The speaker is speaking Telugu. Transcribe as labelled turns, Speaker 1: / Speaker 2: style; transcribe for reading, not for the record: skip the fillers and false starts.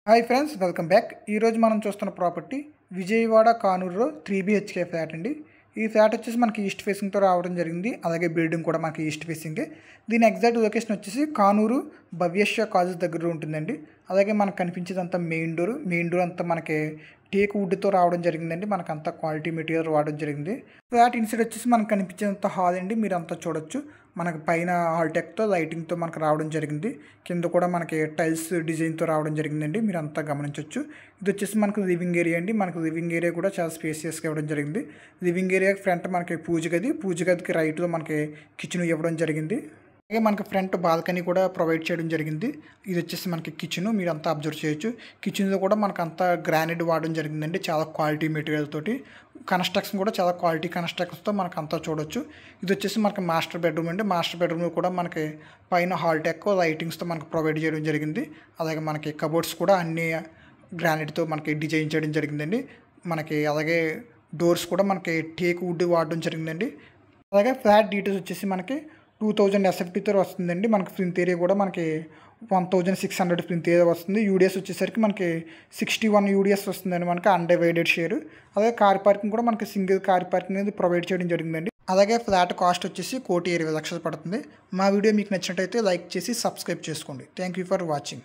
Speaker 1: Hi friends, welcome back. ఈరోజు మనం చూస్తున్న ప్రాపర్టీ విజయవాడ కానూరులో 3 BHK ఫ్లాట్ అండి. ఈ ఫ్లాట్ వచ్చేసి మనకి ఈస్ట్ ఫేసింగ్తో రావడం జరిగింది. అలాగే బిల్డింగ్ కూడా మనకి ఈస్ట్ ఫేసింగే. దీని ఎగ్జాక్ట్ లొకేషన్ వచ్చేసి కానూరు భవ్యశ్య కాలేజ్ దగ్గర ఉంటుందండి. అలాగే మనకు కనిపించేదంతా మెయిన్ డోర్ అంతా మనకి టేక్ వుడ్తో రావడం జరిగిందండి. మనకు అంతా క్వాలిటీ మెటీరియల్ రావడం జరిగింది. ఫ్లాట్ ఇన్సైడ్ వచ్చేసి మనకు కనిపించేంత హాల్ అండి. మీరు అంతా చూడొచ్చు. మనకు పైన హాల్టెక్తో లైటింగ్తో మనకు రావడం జరిగింది. కింద కూడా మనకి టైల్స్ డిజైన్తో రావడం జరిగిందండి. మీరు అంతా గమనించవచ్చు. ఇది వచ్చేసి మనకు లివింగ్ ఏరియా అండి. మనకు లివింగ్ ఏరియా కూడా చాలా స్పేసియస్గా ఇవ్వడం జరిగింది. లివింగ్ ఏరియా ఫ్రంట్ మనకి పూజ గదికి రైట్లో మనకి కిచెన్ ఇవ్వడం జరిగింది. అలాగే మనకి ఫ్రంట్ బాల్కనీ కూడా ప్రొవైడ్ చేయడం జరిగింది. ఇది వచ్చేసి మనకి కిచెన్, మీరు అంతా అబ్జర్వ్ చేయొచ్చు. కిచెన్లో కూడా మనకు అంతా గ్రానైట్ వాడడం జరిగిందండి. చాలా క్వాలిటీ మెటీరియల్ తోటి. కన్స్ట్రక్షన్ కూడా చాలా క్వాలిటీ కన్స్ట్రక్షన్స్తో మనకు అంతా చూడొచ్చు. ఇది వచ్చేసి మనకి మాస్టర్ బెడ్రూమ్ అండి. మాస్టర్ బెడ్రూమ్లో కూడా మనకి పైన హాల్టెక్ లైటింగ్స్తో మనకు ప్రొవైడ్ చేయడం జరిగింది. అలాగే మనకి కబోర్డ్స్ కూడా అన్ని గ్రానైట్తో మనకి డిజైన్ చేయడం జరిగిందండి. మనకి అలాగే డోర్స్ కూడా మనకి టేక్ వుడ్ వాడడం జరిగిందండి. అలాగే ఫ్లాట్ డీటెయిల్స్ వచ్చేసి మనకి 2000 SFTతో వస్తుందండి. మనకి ప్రింట్ ఏరియా కూడా మనకి 1600 ప్రింట్ ఏరియా వస్తుంది. యూడిఎస్ వచ్చేసరికి మనకి 61 యూడిఎస్ వస్తుందండి. మనకి అన్డివైడెడ్ షేర్. అలాగే కార్ పార్కింగ్ కూడా మనకి సింగిల్ కార్ పార్కింగ్ అనేది ప్రొవైడ్ చేయడం జరిగిందండి. అలాగే ఫ్లాట్ కాస్ట్ వచ్చేసి 1,20,00,000 పడుతుంది. మా వీడియో మీకు నచ్చినట్టయితే లైక్ చేసి సబ్స్క్రైబ్ చేసుకోండి. Thank you for watching.